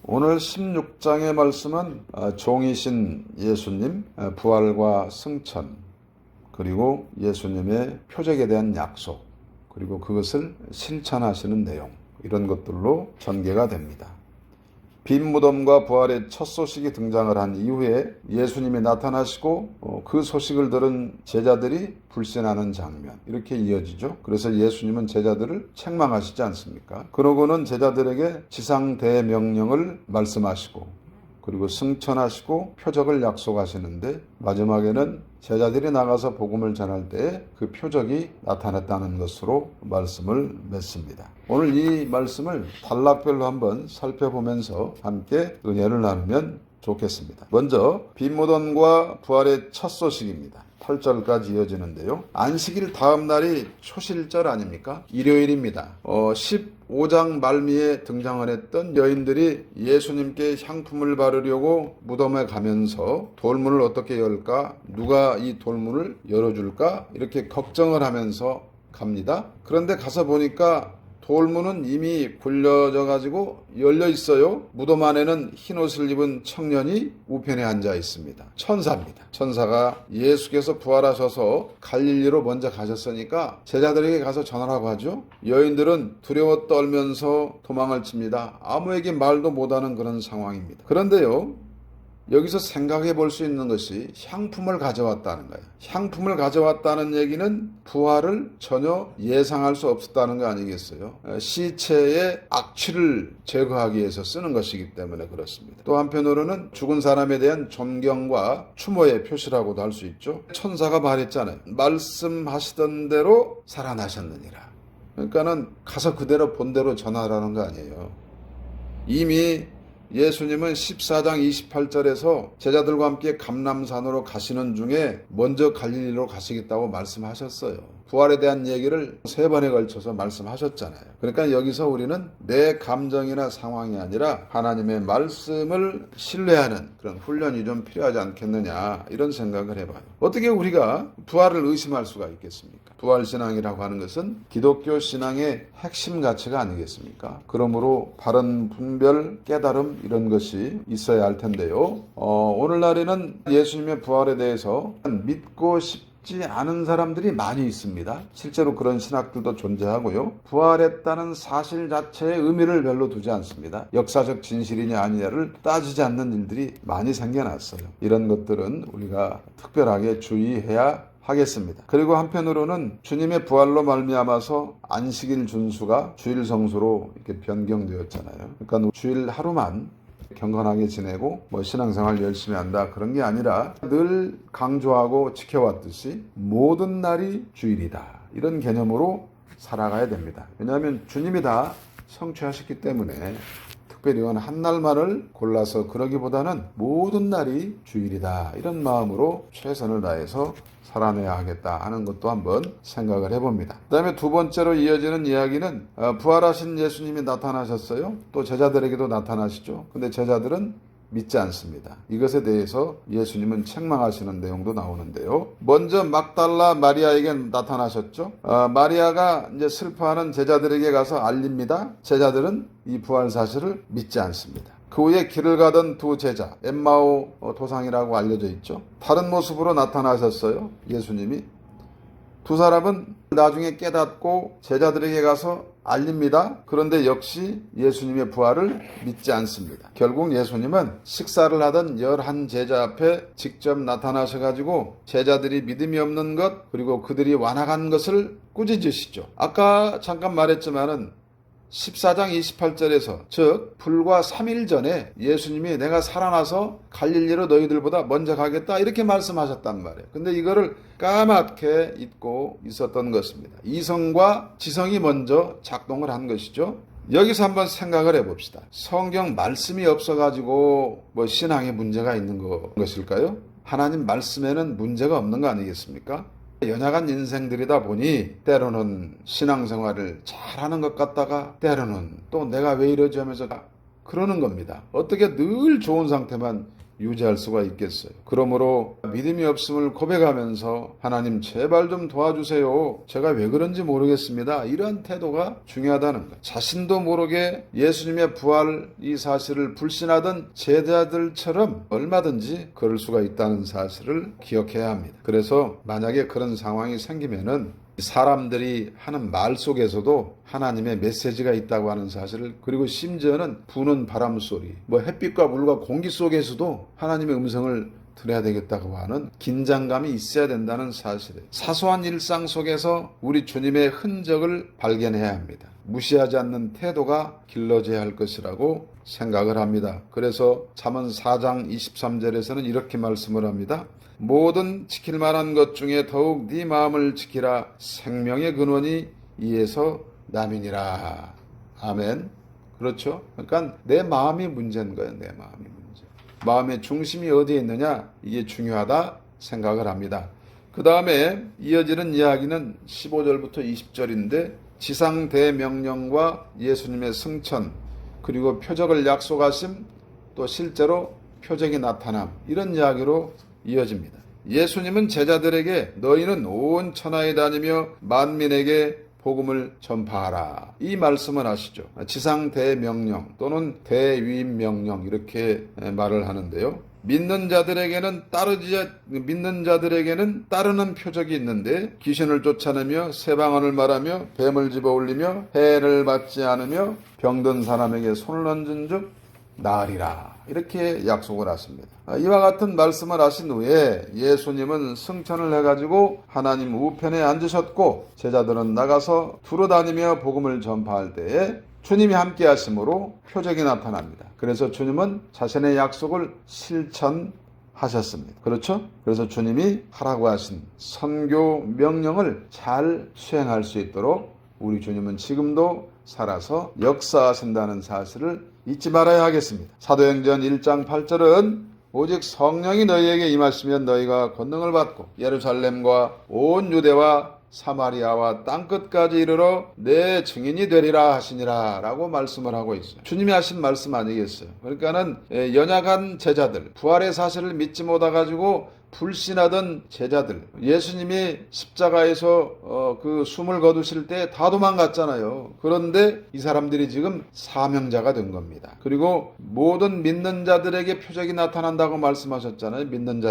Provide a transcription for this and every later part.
오늘 16장의 말씀은 종이신 예수님, 부활과 승천, 그리고 예수님의 표적에 대한 약속, 그리고 그것을 실천하시는 내용, 이런 것들로 전개가 됩니다. 빈 무덤과 부활의 첫 소식이 등장을 한 이후에 예수님이 나타나시고 그 소식을 들은 제자들이 불신하는 장면, 이렇게 이어지죠. 그래서 예수님은 제자들을 책망하시지 않습니까? 그러고는 제자들에게 지상대명령을 말씀하시고, 그리고 승천하시고 표적을 약속하시는데, 마지막에는 제자들이 나가서 복음을 전할 때에 그 표적이 나타났다는 것으로 말씀을 맺습니다. 오늘 이 말씀을 단락별로 한번 살펴보면서 함께 은혜를 나누면 좋겠습니다. 먼저 빈 무덤과 부활의 첫 소식입니다. 8절까지 이어지는데요. 안식일 다음 날이 초실절 아닙니까? 일요일입니다. 15장 말미에 등장을 했던 여인들이 예수님께 향품을 바르려고 무덤에 가면서 돌문을 어떻게 열까? 누가 이 돌문을 열어줄까? 이렇게 걱정을 하면서 갑니다. 그런데 가서 보니까 돌문은 이미 굴려져 가지고 열려 있어요. 무덤 안에는 흰옷을 입은 청년이 우편에 앉아 있습니다. 천사입니다. 천사가 예수께서 부활하셔서 갈릴리로 먼저 가셨으니까 제자들에게 가서 전하라고 하죠. 여인들은 두려워 떨면서 도망을 칩니다. 아무에게 말도 못하는 그런 상황입니다. 그런데요, 여기서 생각해 볼 수 있는 것이 향품을 가져왔다는 거예요. 향품을 가져왔다는 얘기는 부활을 전혀 예상할 수 없었다는 거 아니겠어요? 시체의 악취를 제거하기 위해서 쓰는 것이기 때문에 그렇습니다. 또 한편으로는 죽은 사람에 대한 존경과 추모의 표시라고도 할 수 있죠. 천사가 말했잖아요. 말씀하시던 대로 살아나셨느니라. 그러니까는 가서 그대로 본대로 전하라는 거 아니에요. 이미 예수님은 14장 28절에서 제자들과 함께 감람산으로 가시는 중에 먼저 갈릴리로 가시겠다고 말씀하셨어요. 부활에 대한 얘기를 3번에 걸쳐서 말씀하셨잖아요. 그러니까 여기서 우리는 내 감정이나 상황이 아니라 하나님의 말씀을 신뢰하는 그런 훈련이 좀 필요하지 않겠느냐, 이런 생각을 해봐요. 어떻게 우리가 부활을 의심할 수가 있겠습니까? 부활신앙이라고 하는 것은 기독교 신앙의 핵심 가치가 아니겠습니까? 그러므로 바른 분별, 깨달음, 이런 것이 있어야 할 텐데요. 오늘날에는 예수님의 부활에 대해서 믿고 싶지 않은 사람들이 많이 있습니다. 실제로 그런 신학들도 존재하고요. 부활했다는 사실 자체의 의미를 별로 두지 않습니다. 역사적 진실이냐 아니냐를 따지지 않는 일들이 많이 생겨났어요. 이런 것들은 우리가 특별하게 주의해야 하겠습니다. 그리고 한편으로는 주님의 부활로 말미암아서 안식일 준수가 주일 성수로 이렇게 변경되었잖아요. 그러니까 주일 하루만 경건하게 지내고 신앙생활 열심히 한다, 그런 게 아니라 늘 강조하고 지켜왔듯이 모든 날이 주일이다, 이런 개념으로 살아가야 됩니다. 왜냐하면 주님이 다 성취하셨기 때문에 특별히 한 날만을 골라서 그러기보다는 모든 날이 주일이다, 이런 마음으로 최선을 다해서 살아내야 하겠다 하는 것도 한번 생각을 해봅니다. 그 다음에 두 번째로 이어지는 이야기는 부활하신 예수님이 나타나셨어요. 또 제자들에게도 나타나시죠. 근데 제자들은 믿지 않습니다. 이것에 대해서 예수님은 책망하시는 내용도 나오는데요. 먼저 막달라 마리아에게 나타나셨죠. 마리아가 이제 슬퍼하는 제자들에게 가서 알립니다. 제자들은 이 부활 사실을 믿지 않습니다. 그 후에 길을 가던 두 제자, 엠마오 도상이라고 알려져 있죠. 다른 모습으로 나타나셨어요. 예수님이. 두 사람은 나중에 깨닫고 제자들에게 가서 알립니다. 그런데 역시 예수님의 부활을 믿지 않습니다. 결국 예수님은 식사를 하던 11제자 앞에 직접 나타나셔가지고 제자들이 믿음이 없는 것, 그리고 그들이 완악한 것을 꾸짖으시죠. 아까 잠깐 말했지만은 14장 28절에서 즉 불과 3일 전에 예수님이 내가 살아나서 갈릴리로 너희들보다 먼저 가겠다, 이렇게 말씀하셨단 말이에요. 근데 이거를 까맣게 잊고 있었던 것입니다. 이성과 지성이 먼저 작동을 한 것이죠. 여기서 한번 생각을 해봅시다. 성경 말씀이 없어가지고 신앙에 문제가 있는 것일까요? 하나님 말씀에는 문제가 없는 거 아니겠습니까? 연약한 인생들이다 보니 때로는 신앙생활을 잘하는 것 같다가 때로는 또 내가 왜 이러지 하면서 그러는 겁니다. 어떻게 늘 좋은 상태만 유지할 수가 있겠어요. 그러므로 믿음이 없음을 고백하면서 하나님 제발 좀 도와주세요. 제가 왜 그런지 모르겠습니다. 이러한 태도가 중요하다는 것. 자신도 모르게 예수님의 부활 이 사실을 불신하던 제자들처럼 얼마든지 그럴 수가 있다는 사실을 기억해야 합니다. 그래서 만약에 그런 상황이 생기면은 사람들이 하는 말 속에서도 하나님의 메시지가 있다고 하는 사실을, 그리고 심지어는 부는 바람 소리, 햇빛과 물과 공기 속에서도 하나님의 음성을 들어야 되겠다고 하는 긴장감이 있어야 된다는 사실에, 사소한 일상 속에서 우리 주님의 흔적을 발견해야 합니다. 무시하지 않는 태도가 길러져야 할 것이라고 생각을 합니다. 그래서 잠언 4장 23절에서는 이렇게 말씀을 합니다. 모든 지킬 만한 것 중에 더욱 네 마음을 지키라. 생명의 근원이 이에서 남이니라. 아멘. 그렇죠? 그러니까 내 마음이 문제인 거예요. 내 마음이 문제. 마음의 중심이 어디에 있느냐, 이게 중요하다 생각을 합니다. 그 다음에 이어지는 이야기는 15절부터 20절인데 지상 대명령과 예수님의 승천, 그리고 표적을 약속하심, 또 실제로 표적이 나타남, 이런 이야기로 이어집니다. 예수님은 제자들에게 너희는 온 천하에 다니며 만민에게 복음을 전파하라, 이 말씀을 하시죠. 지상 대명령 또는 대위임명령 이렇게 말을 하는데요. 믿는 자들에게는 따르는 표적이 있는데 귀신을 쫓아내며 새 방언을 말하며 뱀을 집어올리며 해를 받지 않으며 병든 사람에게 손을 얹은 즉 나으리라, 이렇게 약속을 하십니다. 이와 같은 말씀을 하신 후에 예수님은 승천을 해가지고 하나님 우편에 앉으셨고 제자들은 나가서 두루 다니며 복음을 전파할 때에 주님이 함께 하심으로 표적이 나타납니다. 그래서 주님은 자신의 약속을 실천하셨습니다. 그렇죠? 그래서 주님이 하라고 하신 선교 명령을 잘 수행할 수 있도록 우리 주님은 지금도 살아서 역사하신다는 사실을 잊지 말아야 하겠습니다. 사도행전 1장 8절은 오직 성령이 너희에게 임하시면 너희가 권능을 받고 예루살렘과 온 유대와 사마리아와 땅끝까지 이르러 내 증인이 되리라 하시니라 라고 말씀을 하고 있어요. 주님이 하신 말씀 아니겠어요? 그러니까는 연약한 제자들, 부활의 사실을 믿지 못해가지고 불신하던 제자들, 예수님이 십자가에서 그 숨을 거두실 때 다 도망갔잖아요. 그런데 이 사람들이 지금 사명자가 된 겁니다. 그리고 모든 믿는 자들에게 표적이 나타난다고 말씀하셨잖아요. 믿는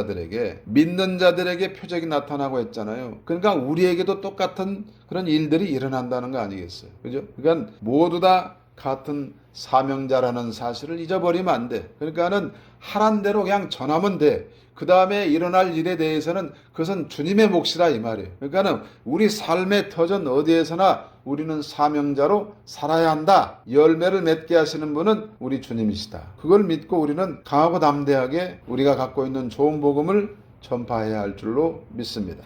자들에게 표적이 나타나고 했잖아요. 그러니까 우리에게도 똑같은 그런 일들이 일어난다는 거 아니겠어요? 그죠? 그러니까 모두 다 같은 사명자라는 사실을 잊어버리면 안 돼. 그러니까는 하란 대로 그냥 전하면 돼. 그 다음에 일어날 일에 대해서는 그것은 주님의 몫이라 이 말이에요. 그러니까는 우리 삶의 터전 어디에서나 우리는 사명자로 살아야 한다. 열매를 맺게 하시는 분은 우리 주님이시다. 그걸 믿고 우리는 강하고 담대하게 우리가 갖고 있는 좋은 복음을 전파해야 할 줄로 믿습니다.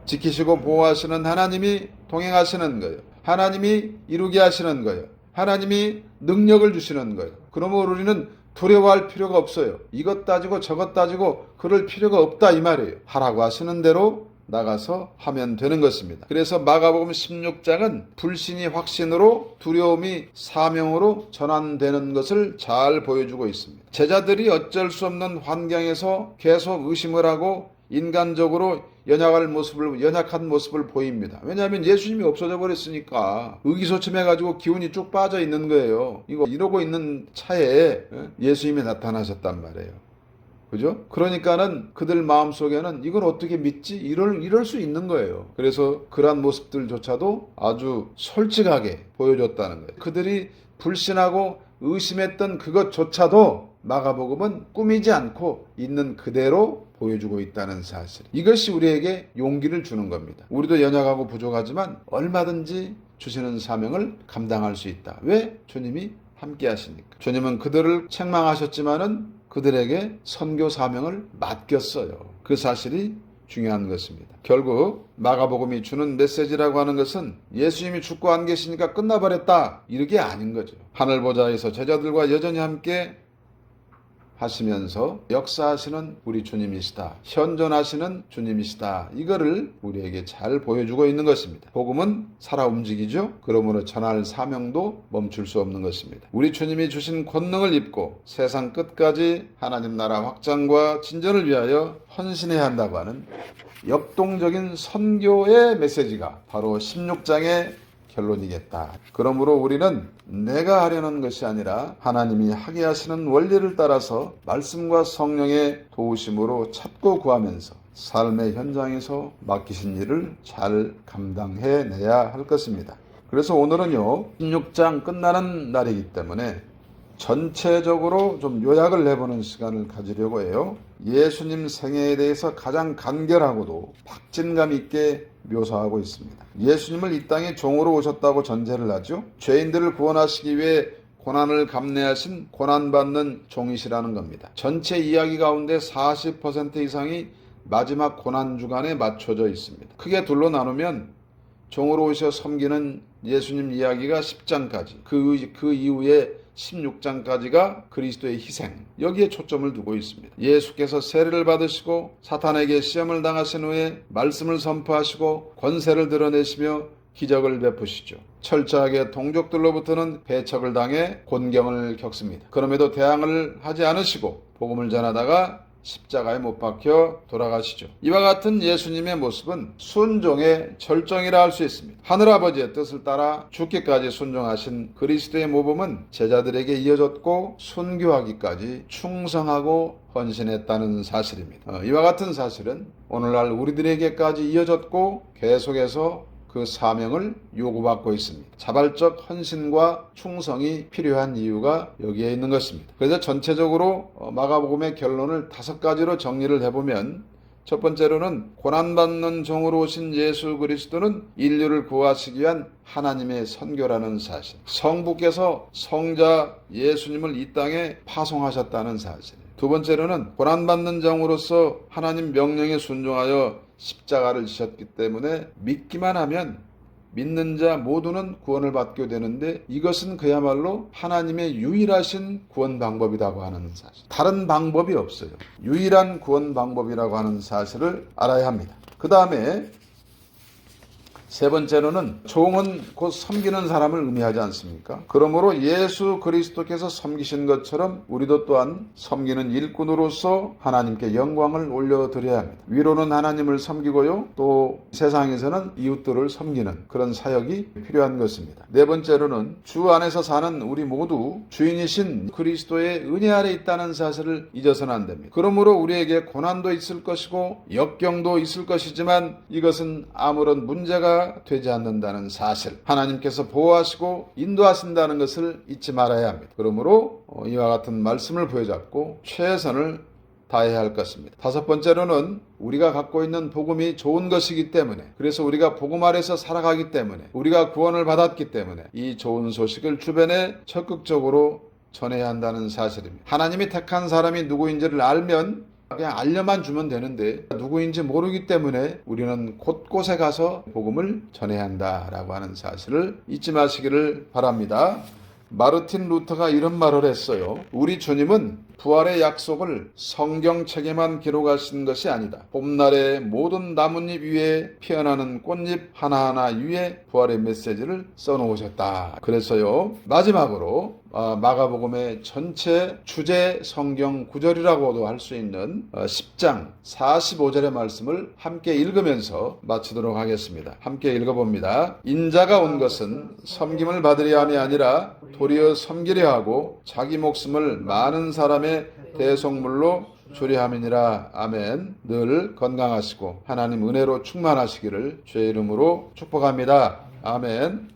지키시고 보호하시는 하나님이 동행하시는 거예요. 하나님이 이루게 하시는 거예요. 하나님이 능력을 주시는 거예요. 그러므로 우리는 두려워할 필요가 없어요. 이것 따지고 저것 따지고 그럴 필요가 없다 이 말이에요. 하라고 하시는 대로 나가서 하면 되는 것입니다. 그래서 마가복음 16장은 불신이 확신으로, 두려움이 사명으로 전환되는 것을 잘 보여주고 있습니다. 제자들이 어쩔 수 없는 환경에서 계속 의심을 하고 인간적으로 연약한 모습을 보입니다. 왜냐하면 예수님이 없어져 버렸으니까 의기소침해가지고 기운이 쭉 빠져 있는 거예요. 이러고 있는 차에 예수님이 나타나셨단 말이에요. 그죠? 그러니까는 그들 마음속에는 이걸 어떻게 믿지? 이럴 수 있는 거예요. 그래서 그러한 모습들조차도 아주 솔직하게 보여줬다는 거예요. 그들이 불신하고 의심했던 그것조차도 마가복음은 꾸미지 않고 있는 그대로 보여주고 있다는 사실. 이것이 우리에게 용기를 주는 겁니다. 우리도 연약하고 부족하지만 얼마든지 주시는 사명을 감당할 수 있다. 왜? 주님이 함께 하시니까. 주님은 그들을 책망하셨지만은 그들에게 선교 사명을 맡겼어요. 그 사실이 중요한 것입니다. 결국 마가복음이 주는 메시지라고 하는 것은 예수님이 죽고 안 계시니까 끝나버렸다, 이게 아닌 거죠. 하늘보좌에서 제자들과 여전히 함께 하시면서 역사하시는 우리 주님이시다. 현존하시는 주님이시다. 이거를 우리에게 잘 보여주고 있는 것입니다. 복음은 살아 움직이죠. 그러므로 전할 사명도 멈출 수 없는 것입니다. 우리 주님이 주신 권능을 입고 세상 끝까지 하나님 나라 확장과 진전을 위하여 헌신해야 한다고 하는 역동적인 선교의 메시지가 바로 16장의 결론이겠다. 그러므로 우리는 내가 하려는 것이 아니라 하나님이 하게 하시는 원리를 따라서 말씀과 성령의 도우심으로 찾고 구하면서 삶의 현장에서 맡기신 일을 잘 감당해내야 할 것입니다. 그래서 오늘은요, 16장 끝나는 날이기 때문에 전체적으로 좀 요약을 해보는 시간을 가지려고 해요. 예수님 생애에 대해서 가장 간결하고도 박진감 있게 묘사하고 있습니다. 예수님을 이 땅에 종으로 오셨다고 전제를 하죠. 죄인들을 구원하시기 위해 고난을 감내하신 고난받는 종이시라는 겁니다. 전체 이야기 가운데 40% 이상이 마지막 고난 주간에 맞춰져 있습니다. 크게 둘로 나누면 종으로 오셔 섬기는 예수님 이야기가 10장까지, 그 이후에 16장까지가 그리스도의 희생, 여기에 초점을 두고 있습니다. 예수께서 세례를 받으시고 사탄에게 시험을 당하신 후에 말씀을 선포하시고 권세를 드러내시며 기적을 베푸시죠. 철저하게 동족들로부터는 배척을 당해 곤경을 겪습니다. 그럼에도 대항을 하지 않으시고 복음을 전하다가 십자가에 못 박혀 돌아가시죠. 이와 같은 예수님의 모습은 순종의 절정이라 할 수 있습니다. 하늘아버지의 뜻을 따라 죽기까지 순종하신 그리스도의 모범은 제자들에게 이어졌고 순교하기까지 충성하고 헌신했다는 사실입니다. 이와 같은 사실은 오늘날 우리들에게까지 이어졌고 계속해서 그 사명을 요구받고 있습니다. 자발적 헌신과 충성이 필요한 이유가 여기에 있는 것입니다. 그래서 전체적으로 마가복음의 결론을 5가지로 정리를 해보면, 첫 번째로는 고난받는 종으로 오신 예수 그리스도는 인류를 구하시기 위한 하나님의 선교라는 사실, 성부께서 성자 예수님을 이 땅에 파송하셨다는 사실, 두 번째로는 고난받는 종으로서 하나님 명령에 순종하여 십자가를 지셨기 때문에 믿기만 하면 믿는 자 모두는 구원을 받게 되는데, 이것은 그야말로 하나님의 유일하신 구원 방법이라고 하는 사실, 다른 방법이 없어요. 유일한 구원 방법이라고 하는 사실을 알아야 합니다. 그 다음에 세 번째로는 종은 곧 섬기는 사람을 의미하지 않습니까? 그러므로 예수 그리스도께서 섬기신 것처럼 우리도 또한 섬기는 일꾼으로서 하나님께 영광을 올려드려야 합니다. 위로는 하나님을 섬기고요, 또 세상에서는 이웃들을 섬기는 그런 사역이 필요한 것입니다. 네 번째로는 주 안에서 사는 우리 모두 주인이신 그리스도의 은혜 아래 있다는 사실을 잊어서는 안 됩니다. 그러므로 우리에게 고난도 있을 것이고 역경도 있을 것이지만 이것은 아무런 문제가 되지 않는다는 사실, 하나님께서 보호하시고 인도하신다는 것을 잊지 말아야 합니다. 그러므로 이와 같은 말씀을 부여잡고 최선을 다해야 할 것입니다. 다섯 번째로는 우리가 갖고 있는 복음이 좋은 것이기 때문에, 그래서 우리가 복음 아래서 살아가기 때문에, 우리가 구원을 받았기 때문에 이 좋은 소식을 주변에 적극적으로 전해야 한다는 사실입니다. 하나님이 택한 사람이 누구인지를 알면 그냥 알려만 주면 되는데, 누구인지 모르기 때문에 우리는 곳곳에 가서 복음을 전해야 한다라고 하는 사실을 잊지 마시기를 바랍니다. 마르틴 루터가 이런 말을 했어요. 우리 주님은 부활의 약속을 성경책에만 기록하신 것이 아니다. 봄날의 모든 나뭇잎 위에 피어나는 꽃잎 하나하나 위에 부활의 메시지를 써놓으셨다. 그래서요, 마지막으로 마가복음의 전체 주제 성경 구절이라고도 할 수 있는 10장 45절의 말씀을 함께 읽으면서 마치도록 하겠습니다. 함께 읽어봅니다. 인자가 온 것은 섬김을 받으려 함이 아니라 도리어 섬기려 하고 자기 목숨을 많은 사람의 대속물로 주려 함이니라. 아멘. 늘 건강하시고 하나님 은혜로 충만하시기를 주의 이름으로 축복합니다. 아멘.